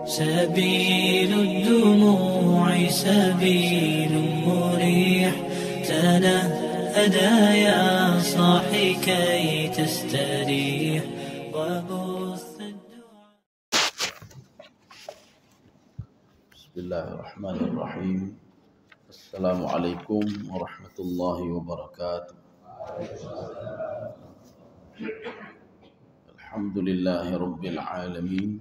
سبيل الدموع سبيل مريح، تنهدى يا صاحي كي تستريح وبث الدعاء. بسم الله الرحمن الرحيم. السلام عليكم ورحمة الله وبركاته. الحمد لله رب العالمين،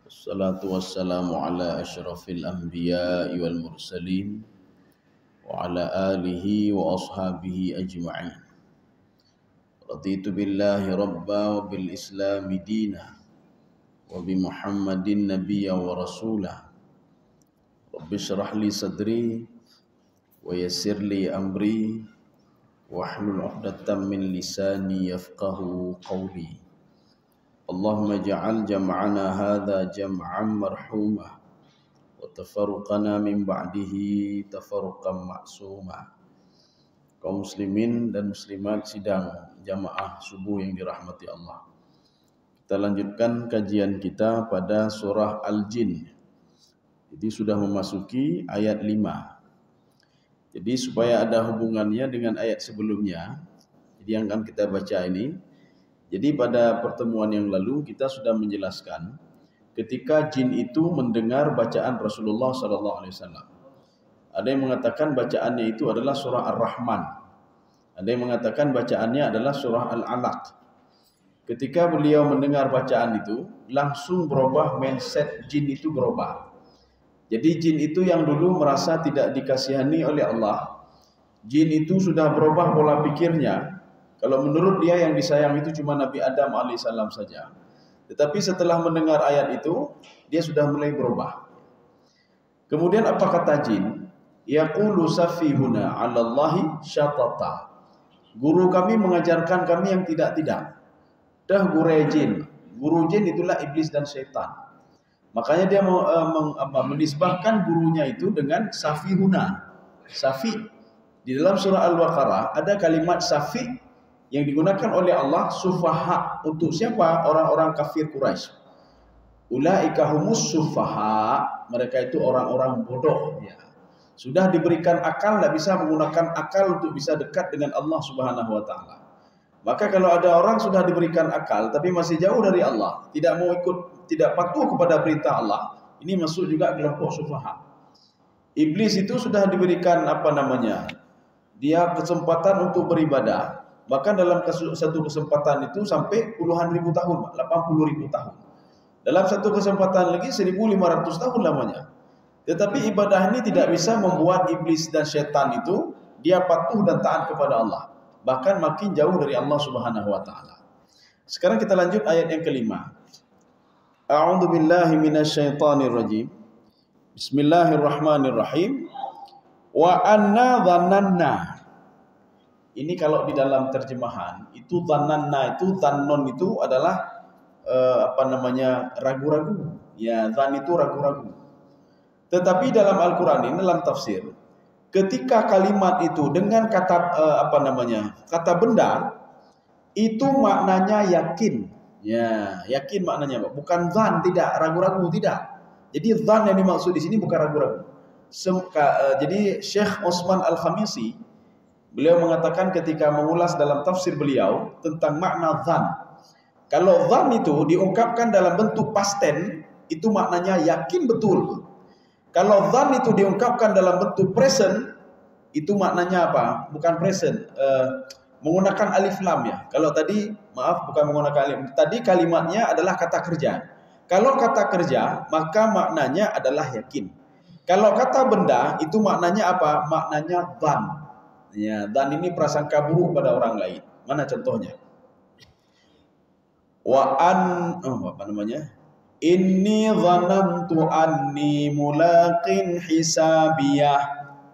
والصلاة والسلام على أشرف الأنبياء والمرسلين وعلى آله وأصحابه أجمعين. رضيت بالله ربا وبالإسلام دينا وبمحمد نبيا ورسولا. رب اشرح لي صدري ويسر لي أمري واحلل عقدة من لساني يفقه قولي. اللهم اجعل جمعنا هذا جمعا مرحوما وتفرقنا من بعده تفرقا معصوما. Kaum muslimin dan muslimat sidang jamaah subuh yang dirahmati Allah. Kita lanjutkan kajian kita pada surah Al-Jin. Jadi sudah memasuki ayat 5. Jadi supaya ada hubungannya dengan ayat sebelumnya, jadi yang akan kita baca ini. Jadi pada pertemuan yang lalu kita sudah menjelaskan ketika jin itu mendengar bacaan Rasulullah SAW. Ada yang mengatakan bacaannya itu adalah surah Ar-Rahman. Ada yang mengatakan bacaannya adalah surah Al-Alaq. Ketika beliau mendengar bacaan itu, langsung berubah mindset jin itu berubah. Jadi jin itu yang dulu merasa tidak dikasihani oleh Allah, jin itu sudah berubah pola pikirnya. Kalau menurut dia yang disayang itu cuma Nabi Adam alaihissalam saja. Tetapi setelah mendengar ayat itu, dia sudah mulai berubah. Kemudian apa kata jin? Yaqulu safihuna 'alallahi syatata. Guru kami mengajarkan kami yang tidak-tidak. Dah guru jin. Guru jin itulah iblis dan syaitan. Makanya dia menisbahkan gurunya itu dengan safihuna. Safi. Di dalam surah Al-Baqarah ada kalimat safi yang digunakan oleh Allah sufaha. Untuk siapa? Orang-orang kafir Quraisy. Ulaika humus sufaha. Mereka itu orang-orang bodoh. Ya. Sudah diberikan akal, tidak bisa menggunakan akal untuk bisa dekat dengan Allah Subhanahu wa Ta'ala. Maka kalau ada orang sudah diberikan akal tapi masih jauh dari Allah, tidak mau ikut, tidak patuh kepada perintah Allah, ini masuk juga kelompok sufaha. Iblis itu sudah diberikan dia kesempatan untuk beribadah. Bahkan dalam satu kesempatan itu sampai puluhan ribu tahun, 80 ribu tahun. Dalam satu kesempatan lagi 1500 tahun lamanya. Tetapi ibadah ini tidak bisa membuat iblis dan syaitan itu dia patuh dan taat kepada Allah. Bahkan makin jauh dari Allah Subhanahu wa Ta'ala. Sekarang kita lanjut ayat yang kelima. A'udzu billahi minasyaitonir rajim. Bismillahirrahmanirrahim. Wa anna dhananna. Ini kalau di dalam terjemahan itu dhananna itu dhannon itu adalah ragu-ragu. Ya, dhan itu ragu-ragu. Tetapi dalam Al-Qur'an ini dalam tafsir, ketika kalimat itu dengan kata kata benda itu maknanya yakin. Ya, yakin maknanya, bukan zan, tidak ragu-ragu, tidak. Jadi zan yang dimaksud di sini bukan ragu-ragu. Jadi Syekh Utsman Al-Khamisi beliau mengatakan ketika mengulas dalam tafsir beliau tentang makna zan. Kalau zan itu diungkapkan dalam bentuk past tense, itu maknanya yakin betul. Kalau zan itu diungkapkan dalam bentuk present, itu maknanya apa? Bukan present, menggunakan alif lam ya. Kalau tadi, maaf, bukan menggunakan alif. Tadi kalimatnya adalah kata kerja. Kalau kata kerja, maka maknanya adalah yakin. Kalau kata benda, itu maknanya apa? Maknanya dhan. Ya, dhan ini prasangka buruk pada orang lain. Mana contohnya? Inni dhanantu anni mulaqin hisabiyah.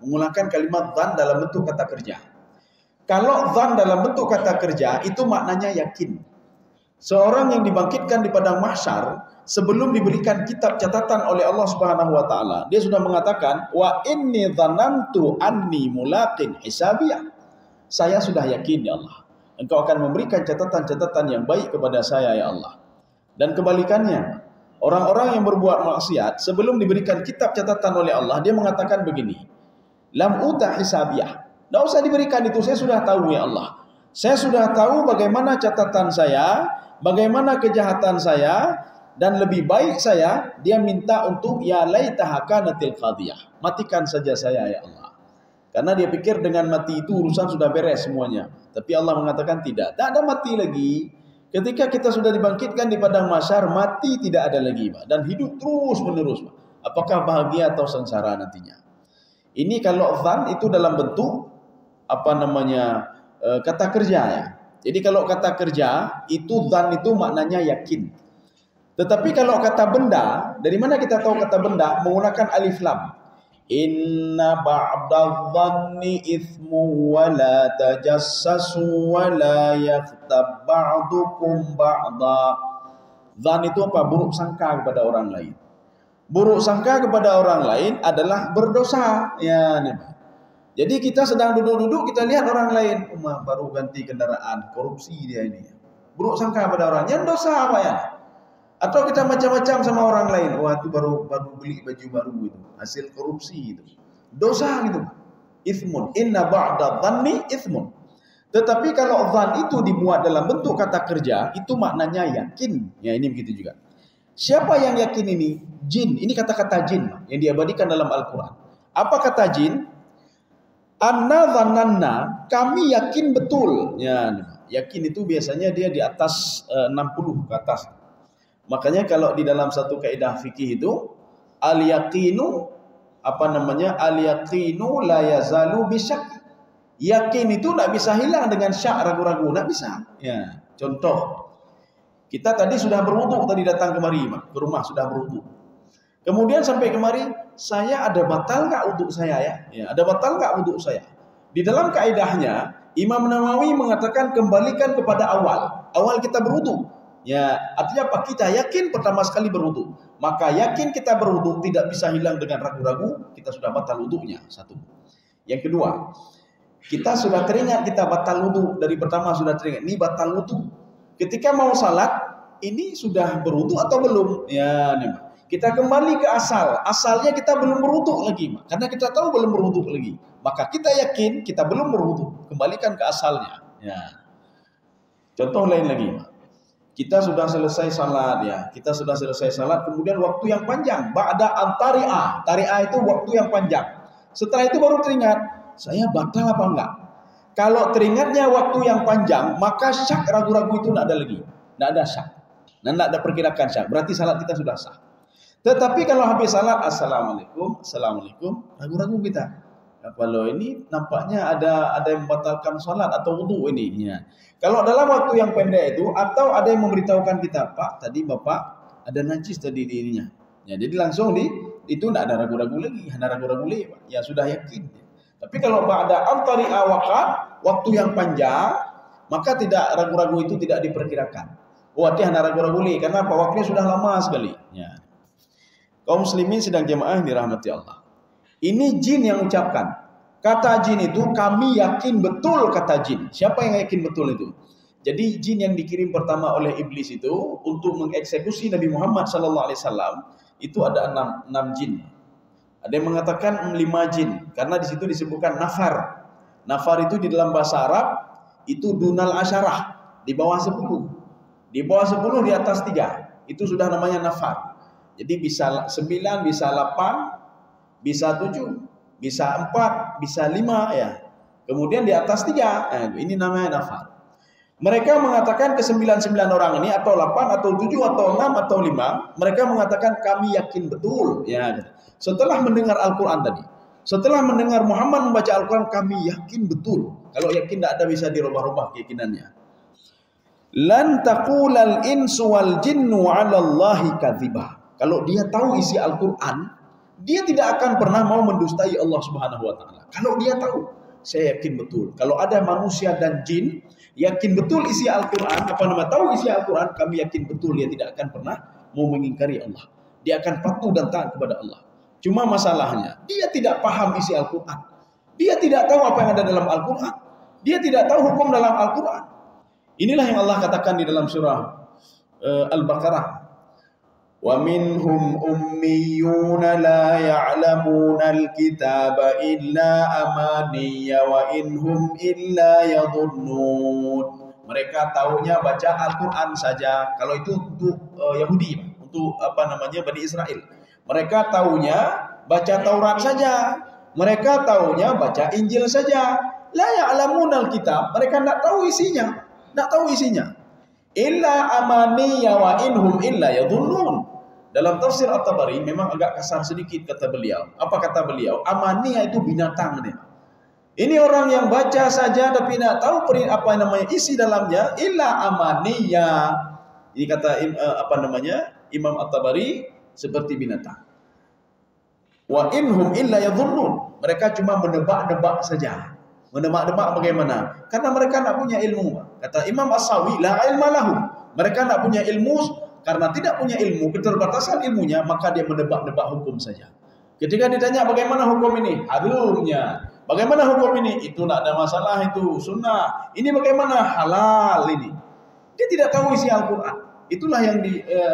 Menggunakan kalimat dhan dalam bentuk kata kerja. Kalau dhan dalam bentuk kata kerja itu maknanya yakin. Seorang yang dibangkitkan di padang mahsyar sebelum diberikan kitab catatan oleh Allah Subhanahu wa Ta'ala, dia sudah mengatakan wa inni dhanantu anni mulaqin hisabiyah. Saya sudah yakin ya Allah, Engkau akan memberikan catatan-catatan yang baik kepada saya ya Allah. Dan kebalikannya, Orang-orang yang berbuat maksiat sebelum diberikan kitab catatan oleh Allah, dia mengatakan begini, lam uta hisabiyah. Tidak usah diberikan itu, saya sudah tahu ya Allah. Saya sudah tahu bagaimana catatan saya, bagaimana kejahatan saya, dan lebih baik saya, dia minta untuk ya laitaha kanatil qadiyah. Matikan saja saya ya Allah. Karena dia pikir dengan mati itu urusan sudah beres semuanya. Tapi Allah mengatakan tidak ada mati lagi. Ketika kita sudah dibangkitkan di padang mahsyar, mati tidak ada lagi, Pak, dan hidup terus menerus, Pak. Apakah bahagia atau sengsara nantinya? Ini kalau dzan itu dalam bentuk kata kerja ya. Jadi kalau kata kerja itu dzan itu maknanya yakin. Tetapi kalau kata benda, dari mana kita tahu kata benda? Menggunakan alif lam. Inna ba'dadh-dhanni ithmu wa la tajassasu wa la yaghtab ba'dukum ba'dha. Dzan itu apa? Buruk sangka kepada orang lain. Buruk sangka kepada orang lain adalah berdosa. Ya, nih. Jadi kita sedang duduk-duduk, kita lihat orang lain, baru ganti kendaraan, korupsi dia ini. Buruk sangka pada orang, yang dosa apa ya? Atau kita macam-macam sama orang lain, wah itu baru beli baju baru itu, hasil korupsi itu. Dosa gitu. Ithmun, inna ba'da dhanni ithmun. Tetapi kalau dhan itu dibuat dalam bentuk kata kerja, itu maknanya yakin. Ya, ini begitu juga. Siapa yang yakin ini? Jin. Ini kata-kata jin yang diabadikan dalam Al-Quran. Apa kata jin? Anna dhananna, kami yakin betul. Ya, yakin itu biasanya dia di atas 60 ke atas. Makanya kalau di dalam satu kaidah fikih itu al-yaqinu al-yaqinu la yazalu bisyak. Yakin itu tidak bisa hilang dengan syak, ragu-ragu, tidak bisa. Ya, contoh. Kita tadi sudah berwudu, tadi datang kemari, ke rumah sudah berwudu. Kemudian sampai kemari, saya ada batal enggak wudu saya ya? Ya, ada batal enggak wudu saya? Di dalam kaidahnya Imam Nawawi mengatakan kembalikan kepada awal. Awal kita berwudu. Ya, artinya apa? Kita yakin pertama sekali berwudu. Maka yakin kita berwudu tidak bisa hilang dengan ragu-ragu, kita sudah batal wudunya. Satu. Yang kedua, kita sudah teringat kita batal wudu, dari pertama sudah teringat ini batal wudu. Ketika mau salat, ini sudah berwudu atau belum? Ya, nih, kita kembali ke asal. Asalnya kita belum berwudu lagi, karena kita tahu belum berwudu lagi. Maka kita yakin kita belum berwudu. Kembalikan ke asalnya. Ya. Contoh lain lagi, kita sudah selesai salat ya. Kita sudah selesai salat, kemudian waktu yang panjang, ba'da antari'ah. Tari'ah itu waktu yang panjang. Setelah itu baru teringat, saya batal apa enggak? Kalau teringatnya waktu yang panjang, maka syak, ragu-ragu itu tidak ada lagi. Tidak ada syak. Dan tidak ada perkirakan syak. Berarti salat kita sudah sah. Tetapi kalau habis salat, assalamualaikum, ragu-ragu kita. Nah, kalau ini nampaknya ada yang membatalkan salat atau wudu ini. Ya. Kalau dalam waktu yang pendek itu, atau ada yang memberitahukan kita, Pak, tadi Bapak ada najis tadi di ininya. Ya, jadi langsung itu tidak ada ragu-ragu lagi, hanya ragu-ragu lagi, Pak. Ya sudah yakin. Tapi kalau ada antari awakat, waktu yang panjang, maka tidak ragu-ragu itu tidak diperkirakan. Dia hanya ragu-ragu lagi, karena apa? Waktunya sudah lama sekali. Ya. Kaum muslimin sedang jemaah dirahmati Allah. Ini jin yang ucapkan. Kata jin itu kami yakin betul, kata jin. Siapa yang yakin betul itu? Jadi jin yang dikirim pertama oleh iblis itu untuk mengeksekusi Nabi Muhammad SAW itu ada 6 jin. Ada yang mengatakan 5 jin karena di situ disebutkan nafar. Nafar itu di dalam bahasa Arab itu dunal asyarah, di bawah 10. Di bawah 10 di atas 3. Itu sudah namanya nafar. Jadi bisa 9, bisa 8, bisa 7, bisa 4, bisa 5 ya. Kemudian di atas 3, ini namanya nafar. Mereka mengatakan ke 99 orang ini atau 8 atau 7 atau 6 atau 5, mereka mengatakan kami yakin betul ya. Setelah mendengar Al-Qur'an tadi, setelah mendengar Muhammad membaca Al-Qur'an, kami yakin betul. Kalau yakin tidak ada bisa dirubah-rubah keyakinannya. Lan taqulal insu wal jinnu 'ala Allahi kadziba. Kalau dia tahu isi Al-Qur'an, dia tidak akan pernah mau mendustai Allah Subhanahu wa taala. Kalau dia tahu, saya yakin betul. Kalau ada manusia dan jin yakin betul isi Al-Qur'an, tahu isi Al-Qur'an, kami yakin betul dia tidak akan pernah mau mengingkari Allah. Dia akan patuh dan taat kepada Allah. Cuma masalahnya, dia tidak paham isi Al-Qur'an. Dia tidak tahu apa yang ada dalam Al-Qur'an. Dia tidak tahu hukum dalam Al-Qur'an. Inilah yang Allah katakan di dalam surah Al-Baqarah. Wa minhum ummiyuna la ya'lamuna al-kitaba illa amaniya wa inhum illa yadhunnun. Mereka taunya baca Al-Quran saja. Kalau itu untuk Yahudi, untuk Bani Israel. Mereka taunya baca Taurat saja. Mereka taunya baca Injil saja. La ya'lamuna al-kitab. Mereka tidak tahu isinya. Tidak tahu isinya. Illa amaniya wa inhum illa yadhunnun. Dalam tafsir At-Tabari memang agak kasar sedikit kata beliau. Apa kata beliau? Amaniya itu binatang dia. Ini orang yang baca saja tapi tidak tahu isi dalamnya. Illa amaniya. Ini kata Imam At-Tabari seperti binatang. Wa inhum illa yadhunnun. Mereka cuma menebak-nebak saja. Menebak-nebak bagaimana? Karena mereka tidak punya ilmu. Kata Imam As-Sawi, la ilma lahum. Mereka tidak punya ilmu. Karena tidak punya ilmu, keterbatasan ilmunya, maka dia menebak-nebak hukum saja. Ketika ditanya bagaimana hukum ini, haramnya. Bagaimana hukum ini? Itu tidak ada masalah, itu sunnah. Ini bagaimana? Halal ini. Dia tidak tahu isi Al-Quran. Itulah yang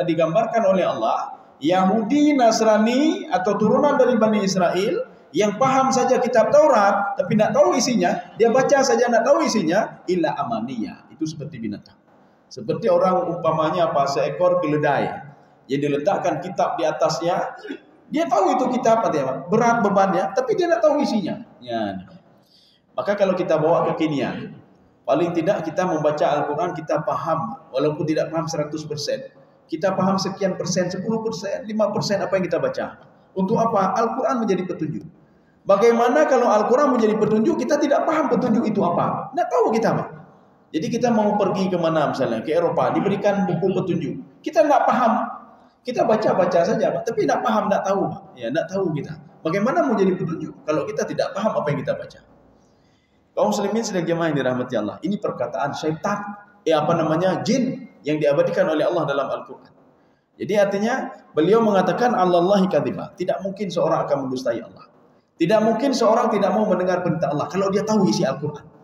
digambarkan oleh Allah. Yahudi, Nasrani atau turunan dari Bani Israel yang paham saja kitab Taurat tapi tidak tahu isinya, dia baca saja tidak tahu isinya, illa amaniya. Itu seperti binatang. Seperti orang umpamanya seekor keledai yang diletakkan kitab di atasnya, dia tahu itu kitab berat bebannya, tapi dia tidak tahu isinya. Ya. Maka kalau kita bawa kekinian, paling tidak kita membaca Al-Quran kita paham, walaupun tidak paham 100%. Kita paham sekian persen, 10%, 5% apa yang kita baca. Untuk apa? Al-Quran menjadi petunjuk. Bagaimana kalau Al-Quran menjadi petunjuk, kita tidak paham petunjuk itu apa? Tidak tahu kita, Pak. Jadi kita mau pergi kemana misalnya, ke Eropa, diberikan buku petunjuk. Kita tidak paham. Kita baca-baca saja, Pak. Tapi tidak paham, tidak tahu, Pak. Ya, tidak tahu kita. Bagaimana mau jadi petunjuk kalau kita tidak paham apa yang kita baca? Kaum muslimin sedang jemaah yang dirahmati Allah. Ini perkataan syaitan, jin yang diabadikan oleh Allah dalam Al-Quran. Jadi artinya beliau mengatakan Allahi kadhiba. Tidak mungkin seorang akan mendustai Allah. Tidak mungkin seorang tidak mau mendengar perintah Allah kalau dia tahu isi Al-Quran.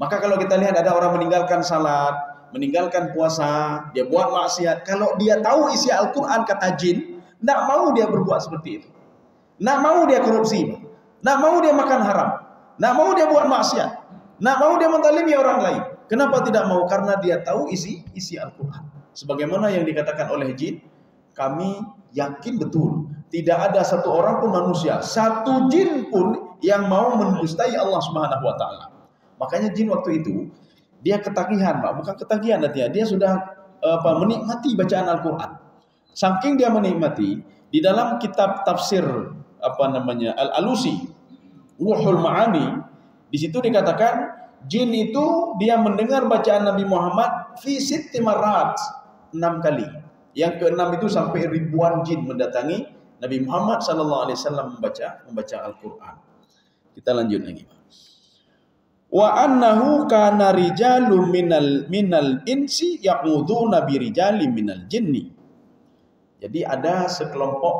Maka kalau kita lihat ada orang meninggalkan salat, meninggalkan puasa, dia buat maksiat. Kalau dia tahu isi Al-Quran kata jin, tidak mau dia berbuat seperti itu. Tidak mau dia korupsi, tidak mau dia makan haram, tidak mau dia buat maksiat, tidak mau dia menzalimi orang lain. Kenapa tidak mau? Karena dia tahu isi Al-Quran. Sebagaimana yang dikatakan oleh jin, kami yakin betul tidak ada satu orang pun manusia, satu jin pun yang mau mendustai Allah Subhanahu wa taala. Makanya jin waktu itu dia ketagihan, Pak. Bukan ketagihan artinya, dia sudah menikmati bacaan Al-Quran. Saking dia menikmati, di dalam kitab tafsir Al-Alusi, Ruhul Ma'ani, di situ dikatakan jin itu dia mendengar bacaan Nabi Muhammad fi sitti marrat, 6 kali. Yang ke-6 itu sampai ribuan jin mendatangi Nabi Muhammad SAW membaca Al-Quran. Kita lanjut lagi, Pak. Wa annahu kana rijalun minal insi ya'udzuuna bi rijalin minal jinni. Jadi ada sekelompok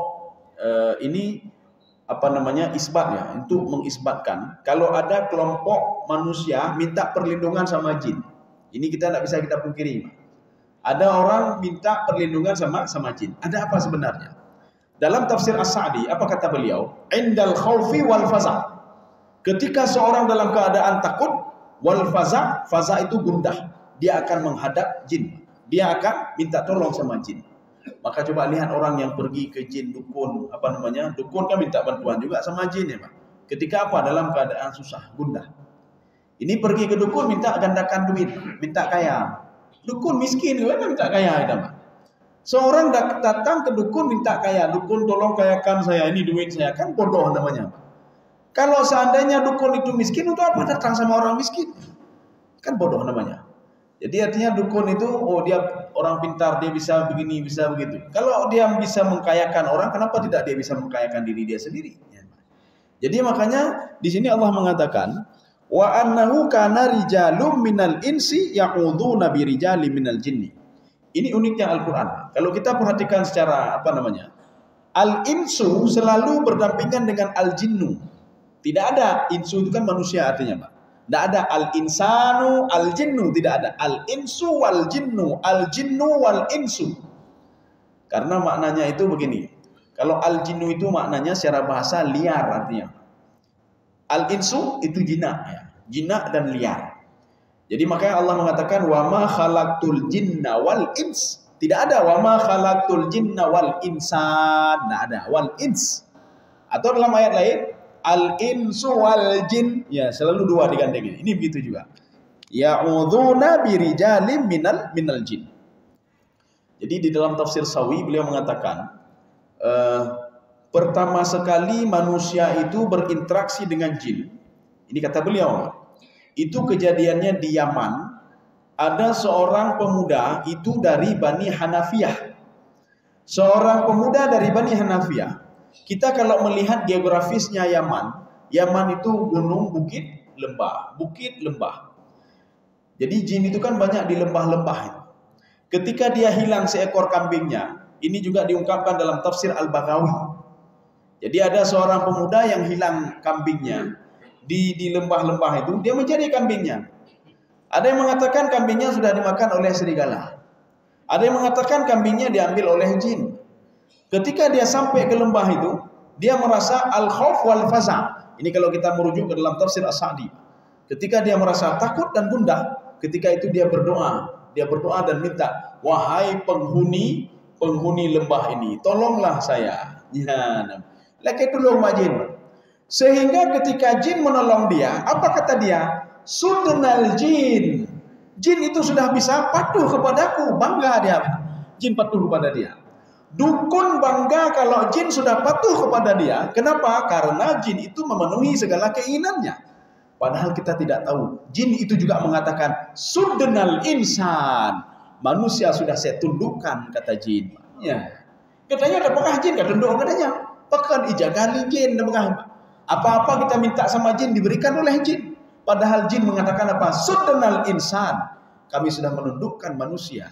isbat ya, untuk mengisbatkan kalau ada kelompok manusia minta perlindungan sama jin. Ini kita tidak bisa kita pungkiri. Ada orang minta perlindungan sama jin. Ada apa sebenarnya? Dalam tafsir As-Sa'di, apa kata beliau? Indal khaufi wal faza'. Ketika seorang dalam keadaan takut, wal faza' itu gundah, dia akan menghadap jin. Dia akan minta tolong sama jin. Maka coba lihat orang yang pergi ke jin dukun, dukun kan minta bantuan juga sama jin ya, Pak. Ketika dalam keadaan susah, gundah. Ini pergi ke dukun minta gandakan duit, minta kaya. Dukun miskin juga minta kaya, ya, Pak. Seorang datang ke dukun minta kaya, dukun tolong kayakan saya, ini duit saya, kan bodoh namanya, Pak. Kalau seandainya dukun itu miskin, untuk apa datang sama orang miskin? Kan bodoh namanya. Jadi artinya dukun itu, dia orang pintar, dia bisa begini, bisa begitu. Kalau dia bisa mengkayakan orang, kenapa tidak dia bisa mengkayakan diri dia sendiri? Jadi makanya di sini Allah mengatakan, wa annahu kana rijalun minal insi ya'udzuuna bi rijalin minal jinni. Ini uniknya Al-Quran. Kalau kita perhatikan secara al-insu selalu berdampingan dengan al-jinnu. Tidak ada, insu itu kan manusia artinya, Pak. Tidak ada al-insanu, al-jinnu, tidak ada. Al-insu wal-jinnu, al-jinnu wal-insu. Karena maknanya itu begini. Kalau al-jinnu itu maknanya secara bahasa liar artinya. Al-insu itu jinak ya. Jinak dan liar. Jadi makanya Allah mengatakan wa ma khalaqtul jinna wal ins. Tidak ada wa ma khalaqtul jinna wal insan. Tidak ada wal ins. Atau dalam ayat lain al-insu wal jin. Ya, selalu dua digandengin. Ini begitu juga. Ya'udzuna birijalim minal jin. Jadi di dalam tafsir Sawi beliau mengatakan pertama sekali manusia itu berinteraksi dengan jin. Ini kata beliau. Itu kejadiannya di Yaman. Ada seorang pemuda itu dari Bani Hanafiyah. Seorang pemuda dari Bani Hanafiyah. Kita kalau melihat geografisnya Yaman, Yaman itu gunung, bukit, lembah, bukit, lembah. Jadi jin itu kan banyak di lembah-lembah. Ketika dia hilang seekor kambingnya, ini juga diungkapkan dalam tafsir Al-Baghawi. Jadi ada seorang pemuda yang hilang kambingnya di lembah-lembah itu, dia mencari kambingnya. Ada yang mengatakan kambingnya sudah dimakan oleh serigala. Ada yang mengatakan kambingnya diambil oleh jin. Ketika dia sampai ke lembah itu, dia merasa al-khauf wal faza'. Ini kalau kita merujuk ke dalam tafsir As-Sa'di. Ketika dia merasa takut dan gundah, ketika itu dia berdoa. Dia berdoa dan minta, wahai penghuni lembah ini, tolonglah saya. Ya, laki tolong majin. Sehingga ketika jin menolong dia, apa kata dia? Sudnal jin. Jin itu sudah bisa patuh kepadaku, bangga dia. Jin patuh kepada dia. Dukun bangga kalau jin sudah patuh kepada dia. Kenapa? Karena jin itu memenuhi segala keinginannya. Padahal kita tidak tahu. Jin itu juga mengatakan sudnal insan. Manusia sudah saya tundukkan, kata jin. Ya. Katanya apakah jin kata tunduk katanya? Bahkan ijagali jin apa-apa kita minta sama jin diberikan oleh jin. Padahal jin mengatakan apa? Sudnal insan. Kami sudah menundukkan manusia.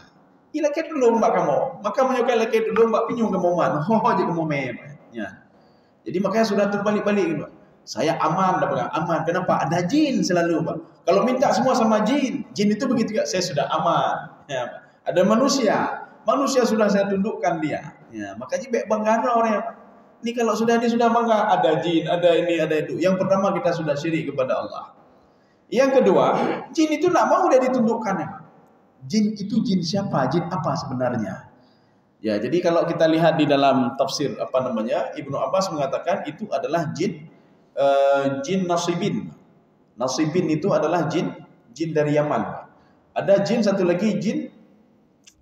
Ila ke dulu mbak kamu. Maka menyukai laki dulu mbak pinyung kamu man. Ho je kamu mem. Ya. Jadi makanya sudah terbalik-balik gitu. Saya aman, aman. Kenapa? Ada jin selalu, Pak. Kalau minta semua sama jin itu begitu juga. Saya sudah aman. Ya. Ada manusia sudah saya tundukkan dia. Ya. Makanya baik bangga orang yang ini kalau sudah bangga, ada jin, ada ini, ada itu. Yang pertama kita sudah syirik kepada Allah. Yang kedua, jin itu tidak mau dia ditundukkan. Ya. Jin itu jin siapa? Jin apa sebenarnya? Ya, jadi kalau kita lihat di dalam tafsir Ibnu Abbas mengatakan itu adalah jin nasibin. Nasibin itu adalah jin dari Yaman. Ada jin satu lagi jin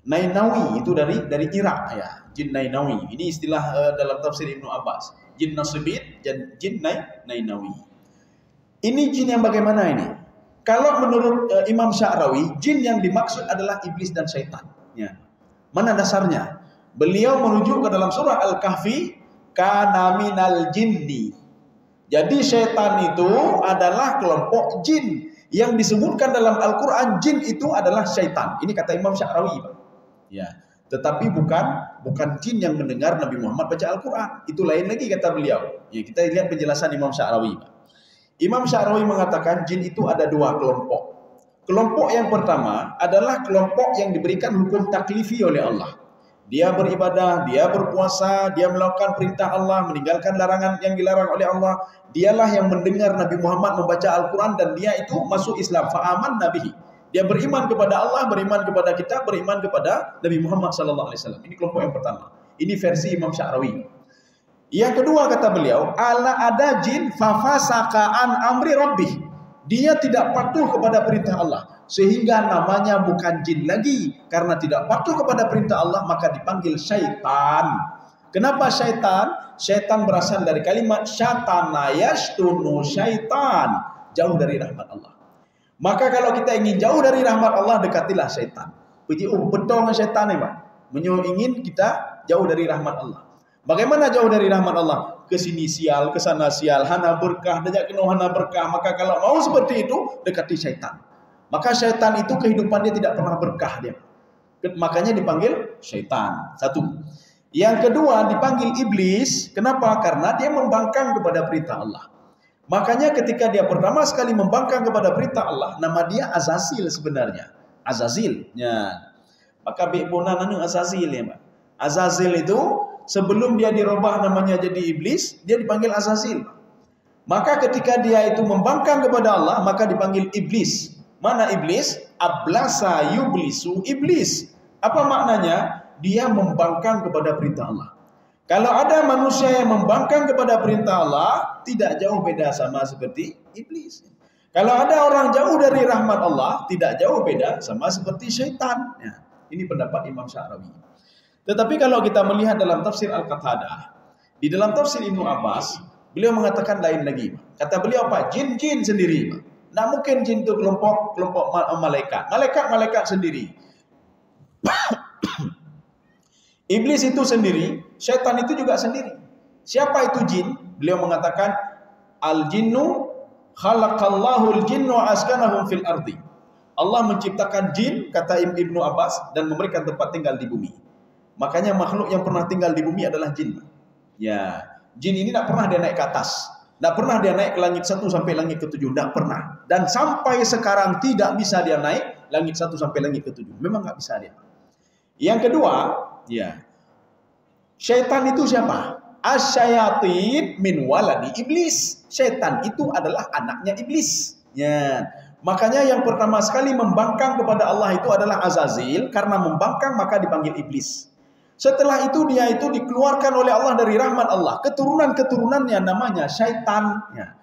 Nainawi itu dari Irak ya. Jin Nainawi. Ini istilah dalam tafsir Ibnu Abbas. Jin nasibin dan jin Nainawi. Ini jin yang bagaimana ini? Kalau menurut Imam Sya'rawi, jin yang dimaksud adalah iblis dan syaitan. Ya. Mana dasarnya? Beliau merujuk ke dalam surah Al-Kahfi, kana minal jinni. Jadi syaitan itu adalah kelompok jin. Yang disebutkan dalam Al-Quran, jin itu adalah syaitan. Ini kata Imam Sya'rawi. Ya. Tetapi bukan jin yang mendengar Nabi Muhammad baca Al-Quran. Itu lain lagi kata beliau. Ya, kita lihat penjelasan Imam Sya'rawi. Imam Sya'rawi mengatakan jin itu ada dua kelompok. Kelompok yang pertama adalah kelompok yang diberikan hukum taklifi oleh Allah. Dia beribadah, dia berpuasa, dia melakukan perintah Allah, meninggalkan larangan yang dilarang oleh Allah. Dialah yang mendengar Nabi Muhammad membaca Al-Quran dan dia itu masuk Islam. Fa'aman nabihi. Dia beriman kepada Allah, beriman kepada kita, beriman kepada Nabi Muhammad SAW. Ini kelompok yang pertama. Ini versi Imam Sya'rawi. Yang kedua kata beliau, ada jin fafasaqa'an amri rabbih. Dia tidak patuh kepada perintah Allah. Sehingga namanya bukan jin lagi. Karena tidak patuh kepada perintah Allah, maka dipanggil syaitan. Kenapa syaitan? Syaitan berasal dari kalimat syatana yashtunu syaitan. Jauh dari rahmat Allah. Maka kalau kita ingin jauh dari rahmat Allah, dekatilah syaitan. Betul syaitan Pak. Ingin kita jauh dari rahmat Allah. Bagaimana jauh dari rahmat Allah? Kesini sial, kesana sial, hana berkah, dajak kena hana berkah. Maka kalau mau seperti itu, dekati syaitan. Maka syaitan itu kehidupannya tidak pernah berkah dia. Makanya dipanggil syaitan. Satu. Yang kedua dipanggil iblis. Kenapa? Karena dia membangkang kepada perintah Allah. Makanya ketika dia pertama sekali membangkang kepada perintah Allah, nama dia Azazil sebenarnya. Azazil. Ya. Maka bi'bunan anu Azazil ya, Pak. Azazil itu sebelum dia dirubah namanya jadi iblis, dia dipanggil Azazil. Maka ketika dia itu membangkang kepada Allah, maka dipanggil iblis. Mana iblis? Ablasa yublisu iblis. Apa maknanya? Dia membangkang kepada perintah Allah. Kalau ada manusia yang membangkang kepada perintah Allah, tidak jauh beda sama seperti iblis. Kalau ada orang jauh dari rahmat Allah, tidak jauh beda sama seperti syaitan. Ya, ini pendapat Imam Sya'rawi. Tetapi kalau kita melihat dalam tafsir Al-Qatadah, di dalam tafsir Ibnu Abbas, beliau mengatakan lain lagi. Kata beliau apa? Jin-jin sendiri. Tidak mungkin jin itu kelompok malaikat. Malaikat sendiri. Iblis itu sendiri, syaitan itu juga sendiri. Siapa itu jin? Beliau mengatakan, Al-jinnu khalaqallahu al-jinnu askanahum fil ardi. Allah menciptakan jin, kata Ibnu Abbas, dan memberikan tempat tinggal di bumi. Makanya makhluk yang pernah tinggal di bumi adalah jin. Ya, jin ini tidak pernah dia naik ke atas. Tidak pernah dia naik ke langit 1 sampai langit ke-7. Tidak pernah. Dan sampai sekarang tidak bisa dia naik langit 1 sampai langit ke-7. Memang tidak bisa dia. Yang kedua, ya, syaitan itu siapa? Asyayatin min waladi iblis. Syaitan itu adalah anaknya iblis. Ya. Makanya yang pertama sekali membangkang kepada Allah itu adalah Azazil. Karena membangkang maka dipanggil iblis. Setelah itu dia itu dikeluarkan oleh Allah dari rahmat Allah. Keturunan-keturunannya namanya syaitan. Ya.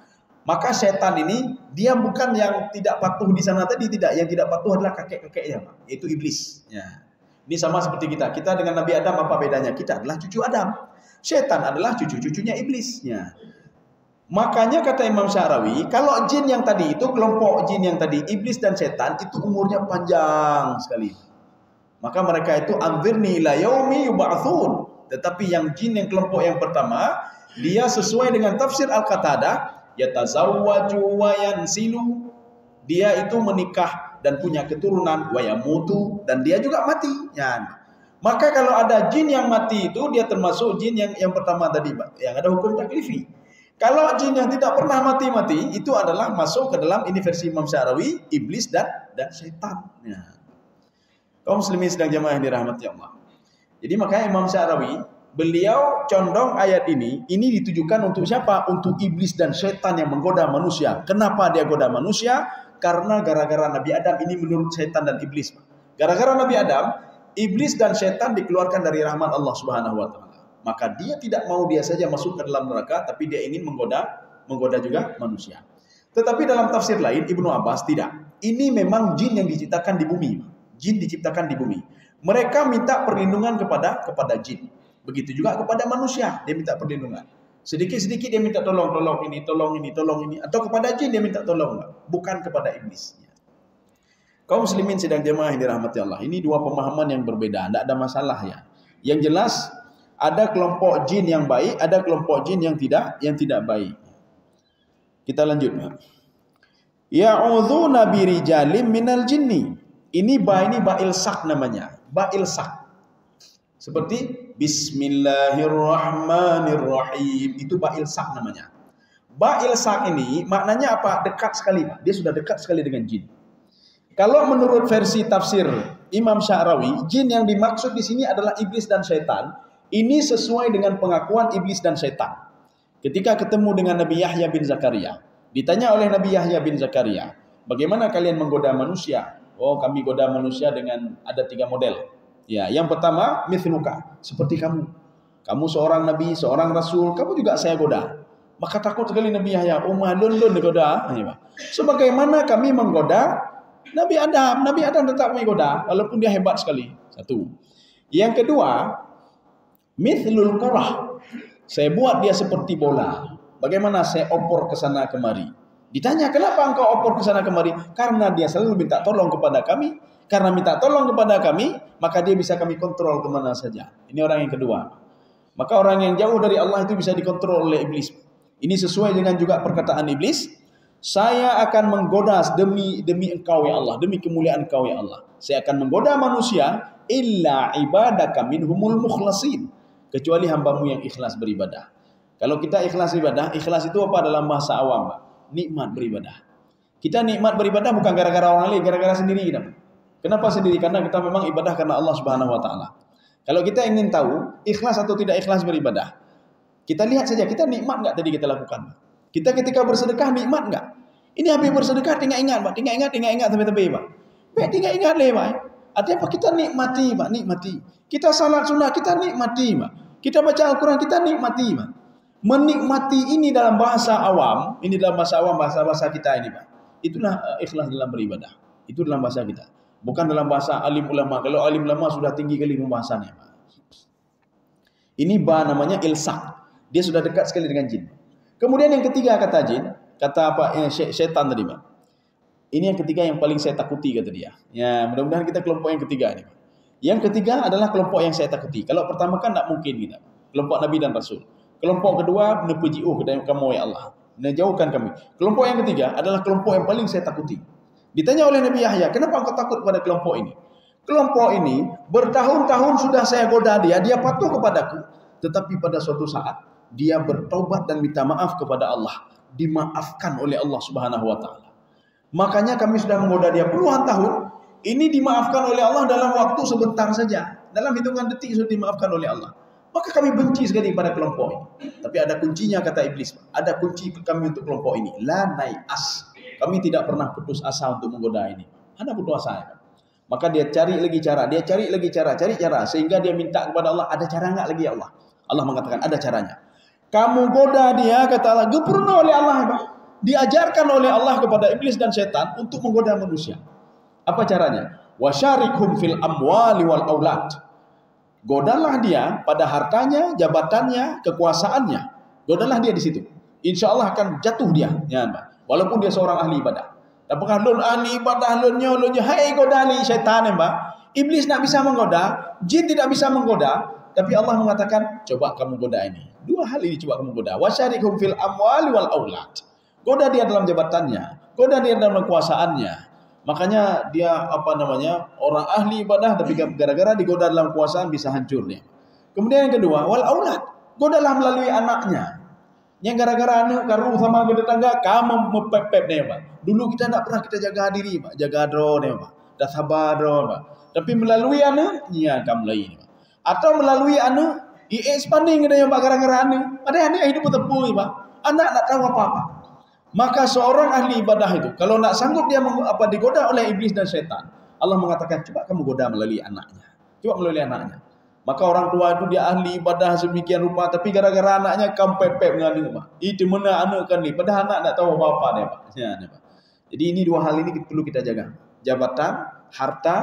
Maka syaitan ini dia bukan yang tidak patuh di sana tadi, tidak. Yang tidak patuh adalah kakek-kakeknya, yaitu iblis. Ya. Ini sama seperti kita. Kita dengan Nabi Adam apa bedanya? Kita adalah cucu Adam. Syaitan adalah cucu-cucunya iblis. Ya. Makanya kata Imam Sya'rawi, kalau jin yang tadi itu, kelompok jin yang tadi, iblis dan syaitan, itu umurnya panjang sekali. Maka mereka itu anzirni ila yaumi yub'atsun. Tetapi yang jin yang kelompok yang pertama, dia sesuai dengan tafsir Al-Qatadah, yatazawwaju wa yansilu. Dia itu menikah dan punya keturunan, wa yamutu, dan dia juga mati. Ya. Maka kalau ada jin yang mati itu, dia termasuk jin yang pertama tadi, yang ada hukum taklifi. Kalau jin yang tidak pernah mati-mati, itu adalah masuk ke dalam ini versi Imam Sya'rawi, iblis dan syaitan. Ya. Kaum muslimin sedang jamaah yang dirahmati Allah. Jadi makanya Imam Sya'rawi, beliau condong ayat ini ditujukan untuk siapa? Untuk iblis dan syaitan yang menggoda manusia. Kenapa dia goda manusia? Karena gara-gara Nabi Adam ini menurut syaitan dan iblis. Gara-gara Nabi Adam, iblis dan syaitan dikeluarkan dari rahmat Allah Subhanahu wa taala. Maka dia tidak mau dia saja masuk ke dalam neraka, tapi dia ingin menggoda juga manusia. Tetapi dalam tafsir lain Ibnu Abbas tidak. Ini memang jin yang diciptakan di bumi. Jin diciptakan di bumi. Mereka minta perlindungan kepada jin. Begitu juga kepada manusia, dia minta perlindungan. Sedikit-sedikit dia minta tolong ini. Atau kepada jin dia minta tolong. Bukan kepada iblis. Kaum muslimin sedang jemaah yang dirahmati Allah. Ini dua pemahaman yang berbeda. Tidak ada masalah ya. Yang jelas, ada kelompok jin yang baik, ada kelompok jin yang tidak baik. Kita lanjut. Ya'udzuna birijalim minal jinni. Ini ba'il sak namanya. Ba'il sak. Seperti Bismillahirrahmanirrahim. Itu ba'il sak namanya. Ba'il sak ini maknanya apa? Dekat sekali, Pak. Dia sudah dekat sekali dengan jin. Kalau menurut versi tafsir Imam Sya'rawi, jin yang dimaksud di sini adalah iblis dan syaitan. Ini sesuai dengan pengakuan iblis dan syaitan. Ketika ketemu dengan Nabi Yahya bin Zakaria, ditanya oleh Nabi Yahya bin Zakaria, bagaimana kalian menggoda manusia? Oh, kami goda manusia dengan ada 3 model. Ya, yang pertama, mithluka, seperti kamu. Kamu seorang nabi, seorang rasul, kamu juga saya goda. Maka takut sekali Nabi Yahya, malun goda. Sebagaimana kami menggoda Nabi Adam. Nabi Adam tetap kami goda, walaupun dia hebat sekali. Satu. Yang kedua, mithlul qurah. Saya buat dia seperti bola. Bagaimana saya opor ke sana kemari. Ditanya, kenapa engkau opor ke sana kemari? Karena dia selalu minta tolong kepada kami. Karena minta tolong kepada kami, maka dia bisa kami kontrol kemana saja. Ini orang yang kedua. Maka orang yang jauh dari Allah itu bisa dikontrol oleh iblis. Ini sesuai dengan juga perkataan iblis. Saya akan menggoda demi engkau ya Allah. Demi kemuliaan engkau ya Allah. Saya akan menggoda manusia. Illa ibadaka minhumul mukhlasin. Kecuali hambamu yang ikhlas beribadah. Kalau kita ikhlas ibadah, ikhlas itu apa dalam bahasa awam, Pak? Nikmat beribadah. Kita nikmat beribadah bukan gara-gara orang lain, gara-gara sendiri kita. Kenapa sendiri? Karena kita memang ibadah karena Allah Subhanahu wa taala. Kalau kita ingin tahu ikhlas atau tidak ikhlas beribadah, kita lihat saja kita nikmat enggak tadi kita lakukan. Kita ketika bersedekah nikmat enggak? Ini habis bersedekah tinggal ingat, Pak. Tinggal ingat sampai Pak. Baik tinggal ingat le, Pak. Artinya apa? Kita nikmati, Pak, nikmati. Kita salat sunnah kita nikmati, Pak. Kita baca Al-Qur'an kita nikmati, Pak. Menikmati ini dalam bahasa awam, ini dalam bahasa awam, bahasa kita ini, Pak. Itulah ikhlas dalam beribadah. Itu dalam bahasa kita. Bukan dalam bahasa alim ulama. Kalau alim ulama sudah tinggi kali pembahasannya, Pak. Ini namanya ilsak. Dia sudah dekat sekali dengan jin. Kemudian yang ketiga kata jin, kata apa? Syaitan tadi, Pak. Ini yang ketiga yang paling saya takuti kata dia. Ya, mudah-mudahan kita kelompok yang ketiga ini, Pak. Yang ketiga adalah kelompok yang saya takuti. Kalau pertama kan tak mungkin kita. Kelompok Nabi dan Rasul. Kelompok kedua menepuji'uh kepada kamu ya Allah. Menjauhkan kami. Kelompok yang ketiga adalah kelompok yang paling saya takuti. Ditanya oleh Nabi Yahya, kenapa engkau takut pada kelompok ini? Kelompok ini bertahun-tahun sudah saya goda dia patuh kepadaku. Tetapi pada suatu saat, dia bertaubat dan minta maaf kepada Allah. Dimaafkan oleh Allah Subhanahu wa Ta'ala. Makanya kami sudah menggoda dia puluhan tahun. Ini dimaafkan oleh Allah dalam waktu sebentar saja. Dalam hitungan detik sudah dimaafkan oleh Allah. Maka kami benci sekali pada kelompok ini. Tapi ada kuncinya kata iblis. Ada kunci kami untuk kelompok ini. La nai'as. Kami tidak pernah putus asa untuk menggoda ini. Ada putus asa ya. Maka dia cari lagi cara. Sehingga dia minta kepada Allah, ada cara enggak lagi ya Allah? Allah mengatakan ada caranya. Kamu goda dia, kata Allah, gempurna oleh Allah. Diajarkan oleh Allah kepada iblis dan setan untuk menggoda manusia. Apa caranya? Wasyarikhum fil amwali wal aulad. Godalah dia pada hartanya, jabatannya, kekuasaannya. Godalah dia di situ. Insya Allah akan jatuh dia. Ya, walaupun dia seorang ahli ibadah. Apakah lun ahli ibadah lunyo, hai godali syaitan, Mbak. Iblis tak bisa menggoda, jin tidak bisa menggoda, tapi Allah mengatakan, coba kamu goda ini. Dua hal ini coba kamu goda. Wasyarikhum fil amwali wal aulad. Goda dia dalam jabatannya, goda dia dalam kekuasaannya. Makanya dia orang ahli ibadah, tapi gara-gara digoda dalam kekuasaan bisa hancur dia. Kemudian yang kedua, wal aulad. Godalah melalui anaknya. Yang gara-gara anak karu sama tetangga, kamu mepep dia, Pak. Dulu kita tak pernah kita jaga diri, Pak. Jaga dro dia, Pak. Dah sabar dro, Pak. Tapi melalui anak, ya kamu lain, Pak. Atau melalui anak, expanding dia, Pak, gara-gara anak. Ada anak hidup bertepui, Pak. Anak tak tahu apa-apa. Maka seorang ahli ibadah itu, kalau nak sanggup dia digoda oleh iblis dan setan, Allah mengatakan, coba kamu goda melalui anaknya. Coba melalui anaknya. Maka orang tua itu dia ahli ibadah sedemikian rupa, tapi gara-gara anaknya kampepep dengan dia, Pak. Itu mana anak kan ni? Padahal anak tak tahu apa-apa dia, Pak. Ya, Pak. Jadi ini dua hal ini perlu kita jaga. Jabatan, harta,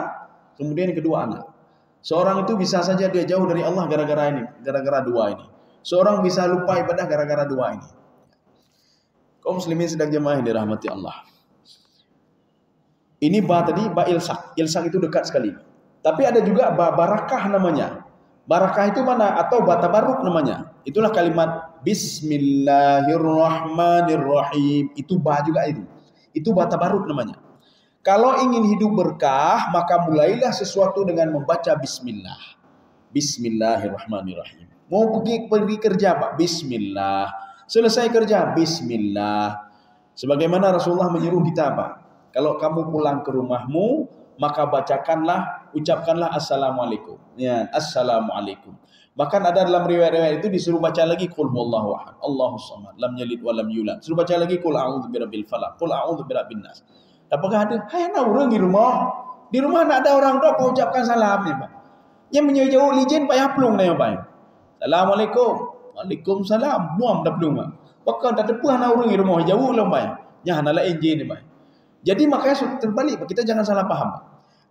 kemudian yang kedua anak. Seorang itu bisa saja dia jauh dari Allah gara-gara ini, gara-gara dua ini. Seorang bisa lupa ibadah gara-gara dua ini. Kaum muslimin sedang jemaah yang dirahmati Allah. Ini tadi ilsak. Ilsak itu dekat sekali. Tapi ada juga barakah namanya. Barakah itu mana? Atau tabarruk namanya. Itulah kalimat Bismillahirrahmanirrahim. Itu juga itu. Itu tabarruk namanya. Kalau ingin hidup berkah, maka mulailah sesuatu dengan membaca Bismillah. Bismillahirrahmanirrahim. Mau pergi kerja, Pak? Bismillah. Selesai kerja, Bismillah. Sebagaimana Rasulullah menyuruh kita, Pak. Kalau kamu pulang ke rumahmu, maka ucapkanlah Assalamualaikum. Ya, Assalamualaikum. Bahkan ada dalam riwayat-riwayat itu disuruh baca lagi Qul huwallahu ahad, Allahus samad, lam yalid wa lam yulad. Suruh baca lagi Qul a'udzu birabbil falaq, Qul a'udzu birabbin nas. Apakah ada? Hai nak orang di rumah. Di rumah nak ada orang dah kau ucapkan salam ni, Pak. Yang menjauh lijin payah pelung dia, Pak. Assalamualaikum. Waalaikumsalam. Muam dah pelung, Pak. Bahkan tak tepuh nak orang di rumah jauh lah, Pak. Jangan nak enjin ni, Pak. Jadi makanya terbalik, Pak. Kita jangan salah paham, Pak.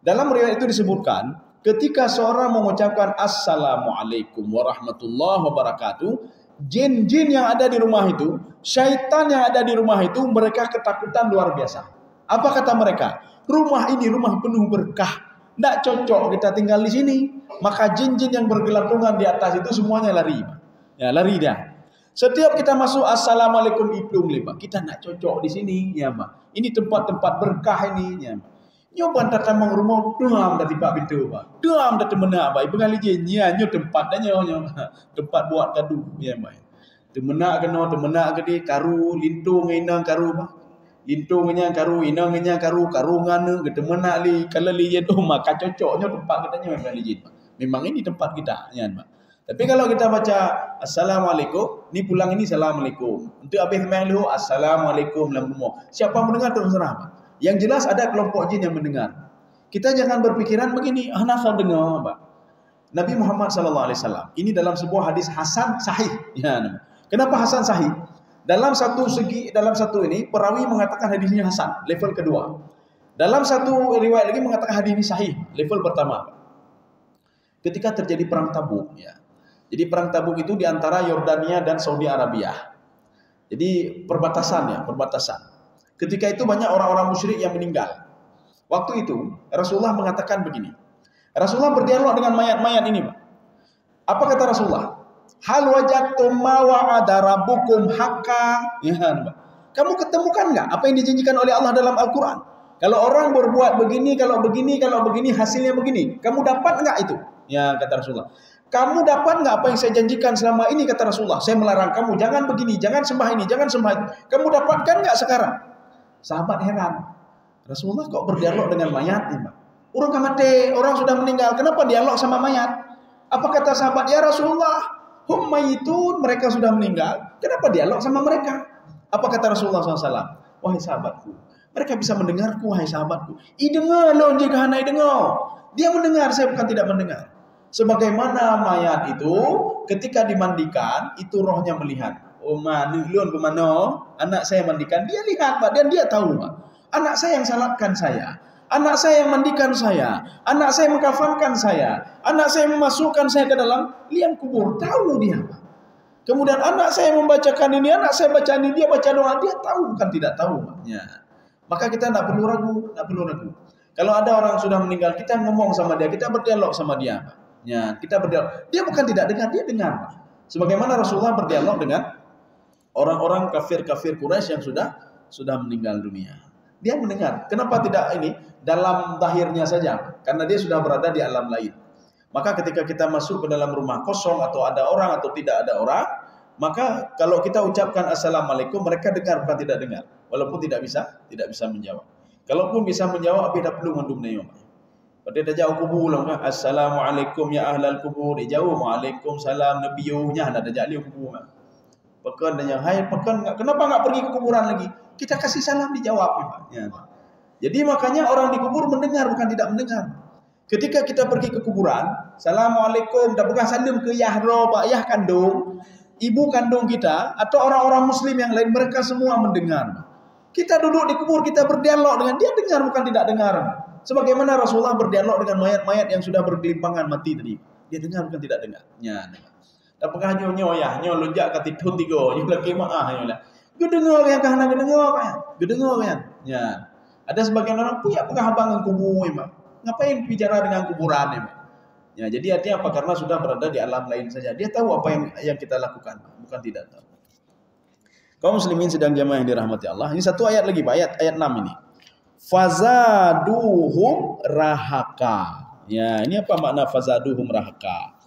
Dalam riwayat itu disebutkan, ketika seorang mengucapkan Assalamualaikum warahmatullahi wabarakatuh, jin-jin yang ada di rumah itu, syaitan yang ada di rumah itu, mereka ketakutan luar biasa. Apa kata mereka? Rumah ini rumah penuh berkah. Tak cocok kita tinggal di sini. Maka jin-jin yang bergelantungan di atas itu semuanya lari. Ya, lari dia. Setiap kita masuk Assalamualaikum iplung, Pak. Kita nak cocok di sini, ya, Pak. Ini tempat-tempat berkah ini, ya. Nyoban datang meng rumah, duam dah tiba pintu, Pak. Duam dah temena, Pak. Pengali jinnya, nyo tempat dah nyo. Tempat buat gaduh, ya, Pak. Temena gede karu lintung inang karu, Pak. Lintungnya karu, inangnya karu ngana, temena li kalau li jen maka cocoknya tempat katanya pengali jin, Pak. Memang ini tempat kita, ya, Pak. Tapi kalau kita baca Assalamualaikum, ni pulang ini Assalamualaikum. Untuk habis sembahyang dulu Assalamualaikum dalam rumah. Siapa mendengar terserah, Pak. Yang jelas ada kelompok jin yang mendengar. Kita jangan berpikiran begini, nasa dengar, Pak. Nabi Muhammad SAW ini dalam sebuah hadis hasan sahih. Ya, kenapa hasan sahih? Dalam satu ini perawi mengatakan hadisnya hasan, level kedua. Dalam satu riwayat lagi mengatakan hadis ini sahih, level pertama. Ketika terjadi perang Tabuk, ya. Jadi perang Tabuk itu di antara Yordania dan Saudi Arabia. Jadi perbatasan. Ketika itu banyak orang-orang musyrik yang meninggal. Waktu itu Rasulullah mengatakan begini. Rasulullah berdialog dengan mayat-mayat ini, Pak. Apa kata Rasulullah? Hal wajadtum ma wa'ada rabbukum haqqan. Ya, Pak. Kamu ketemukan enggak apa yang dijanjikan oleh Allah dalam Al-Qur'an? Kalau orang berbuat begini, kalau begini, hasilnya begini. Kamu dapat enggak itu? Ya, kata Rasulullah. Kamu dapat enggak apa yang saya janjikan selama ini, kata Rasulullah? Saya melarang kamu, jangan begini, jangan sembah ini, jangan sembah itu. Kamu dapatkan enggak sekarang? Sahabat heran. Rasulullah kok berdialog dengan mayat ini, Pak? Orang kan mati, orang sudah meninggal. Kenapa dialog sama mayat? Apa kata sahabat? Ya Rasulullah, hum mayitun, mereka sudah meninggal. Kenapa dialog sama mereka? Apa kata Rasulullah SAW? Wahai sahabatku, mereka bisa mendengarku, wahai sahabatku. Dengar loh, jika hanai dengar. Dia mendengar, saya bukan tidak mendengar. Sebagaimana mayat itu ketika dimandikan, itu rohnya melihat. Oh mana, anak saya mandikan, dia lihat, Pak, dan dia tahu, Pak. Anak saya yang salatkan saya, anak saya yang mandikan saya, anak saya mengkafankan saya, anak saya memasukkan saya ke dalam liang kubur, tahu dia, Pak. Kemudian anak saya membacakan ini, anak saya baca ini, dia baca doa, dia tahu, bukan tidak tahu, Pak. Ya. Maka kita tidak perlu ragu, Kalau ada orang sudah meninggal, kita ngomong sama dia, kita berdialog sama dia, Pak. Ya, kita berdialog. Dia bukan tidak dengar, dia dengar, Pak. Sebagaimana Rasulullah berdialog dengan orang-orang kafir Quraisy yang sudah meninggal dunia. Dia mendengar. Kenapa tidak ini dalam zahirnya saja? Karena dia sudah berada di alam lain. Maka ketika kita masuk ke dalam rumah kosong atau ada orang atau tidak ada orang, maka kalau kita ucapkan Assalamualaikum, mereka dengar bukan tidak dengar. Walaupun tidak bisa menjawab. Kalaupun bisa menjawab, tidak perlu ngandung nayom. Pada dah jauh kubur lah, Assalamualaikum ya ahlal kubur. Dia jauh, Waalaikumsalam nabiyuhnya, ada jauh kubur. Pekan dan yang hai, kenapa enggak pergi ke kuburan lagi? Kita kasih salam dijawab, ya. Jadi makanya orang di kubur mendengar bukan tidak mendengar. Ketika kita pergi ke kuburan, Assalamualaikum, tak bukan salam ke Yahro, Pak, Yah kandung, ibu kandung kita atau orang-orang muslim yang lain, mereka semua mendengar. Kita duduk di kubur, kita berdialog dengan dia, dengar bukan tidak dengar. Sebagaimana Rasulullah berdialog dengan mayat-mayat yang sudah bergelimpangan mati tadi. Dia dengar bukan tidak dengar. Ya, dengar. Apakah nyo lonjak kat itu tiga, nyo lagi maah nyo lah. Gedengar yang kahana gedengar kan. Ya. Ada sebagian orang punya apakah abang kubur, Pak? Ngapain bicara dengan kuburan, Pak? Ya, jadi artinya apa? Karena sudah berada di alam lain saja. Dia tahu apa yang kita lakukan, bukan tidak tahu. Kaum muslimin sedang jamaah yang dirahmati Allah. Ini satu ayat lagi, Pak, ayat 6 ini. Fazaduhum rahaka. Ya, ini apa makna fazaduhum rahaka?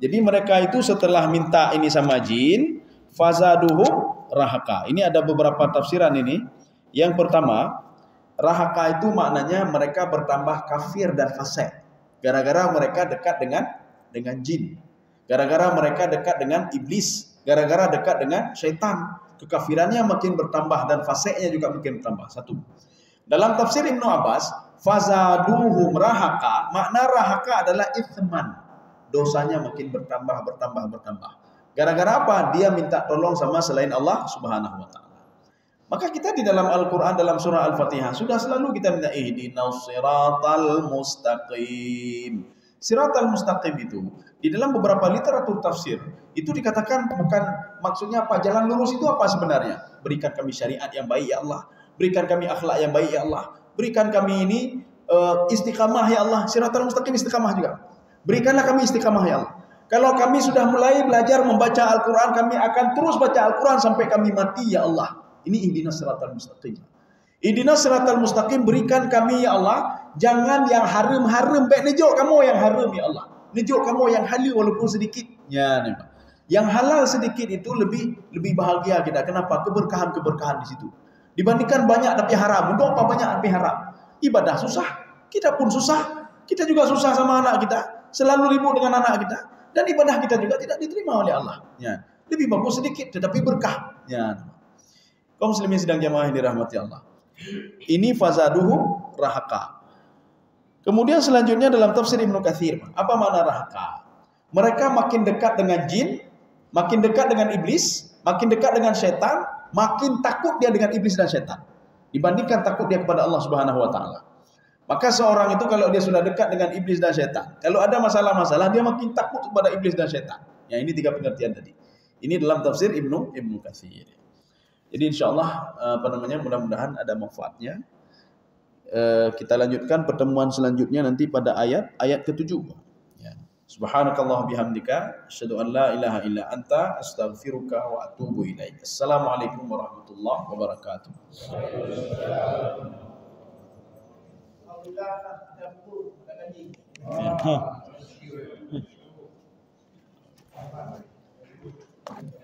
Jadi mereka itu setelah minta ini sama jin, fazaduhum rahaka. Ini ada beberapa tafsiran ini. Yang pertama, rahaka itu maknanya mereka bertambah kafir dan fasik. Gara-gara mereka dekat dengan jin. Gara-gara mereka dekat dengan iblis. Gara-gara dekat dengan syaitan. Kekafirannya makin bertambah dan fasiknya juga makin bertambah. Satu. Dalam tafsir Ibnu Abbas, fazaduhum rahaka, makna rahaka adalah ithman. Dosanya makin bertambah. Gara-gara apa? Dia minta tolong sama selain Allah Subhanahu wa taala. Maka kita di dalam Al-Qur'an dalam surah Al-Fatihah sudah selalu kita minta ihdinas siratal mustaqim. Siratal mustaqim itu di dalam beberapa literatur tafsir itu dikatakan bukan maksudnya apa? Jalan lurus itu apa sebenarnya? Berikan kami syariat yang baik ya Allah. Berikan kami akhlak yang baik ya Allah. Berikan kami ini istiqamah ya Allah. Siratal mustaqim istiqamah juga. Berikanlah kami istiqamah ya Allah. Kalau kami sudah mulai belajar membaca Al-Quran, kami akan terus baca Al-Quran sampai kami mati ya Allah. Ini ihdinas siratal mustaqim. Ihdinas siratal mustaqim, berikan kami ya Allah. Jangan yang haram-haram, baik nejuk kamu yang haram ya Allah. Nejuk kamu yang halal walaupun sedikit. Ya, Pak. Yang halal sedikit itu lebih bahagia kita. Kenapa? Keberkahan di situ. Dibandingkan banyak tapi haram. Untuk apa banyak tapi haram? Ibadah susah. Kita pun susah. Kita juga susah sama anak kita. selalu ribut dengan anak kita, dan ibadah kita juga tidak diterima oleh Allah. Ya. Lebih bagus sedikit tetapi berkah. Ya. Kaum muslimin sedang jamaah yang dirahmati Allah. Ini fazaduhum rahaka. Kemudian selanjutnya dalam tafsir Ibnu Katsir, apa makna rahaka? Mereka makin dekat dengan jin, makin dekat dengan iblis, makin dekat dengan setan, makin takut dia dengan iblis dan setan dibandingkan takut dia kepada Allah Subhanahu wa taala. Maka seorang itu kalau dia sudah dekat dengan iblis dan setan, kalau ada masalah-masalah dia makin takut kepada iblis dan setan. Ya, ini 3 pengertian tadi. Ini dalam tafsir Ibnu Katsir. Jadi insyaallah mudah-mudahan ada manfaatnya. Kita lanjutkan pertemuan selanjutnya nanti pada ayat ke-7. Ya. Subhanakallah bihamdika asyhadu an la ilaha illa anta astaghfiruka wa atubu ilaik. Assalamualaikum warahmatullahi wabarakatuh. Alhamdulillah ada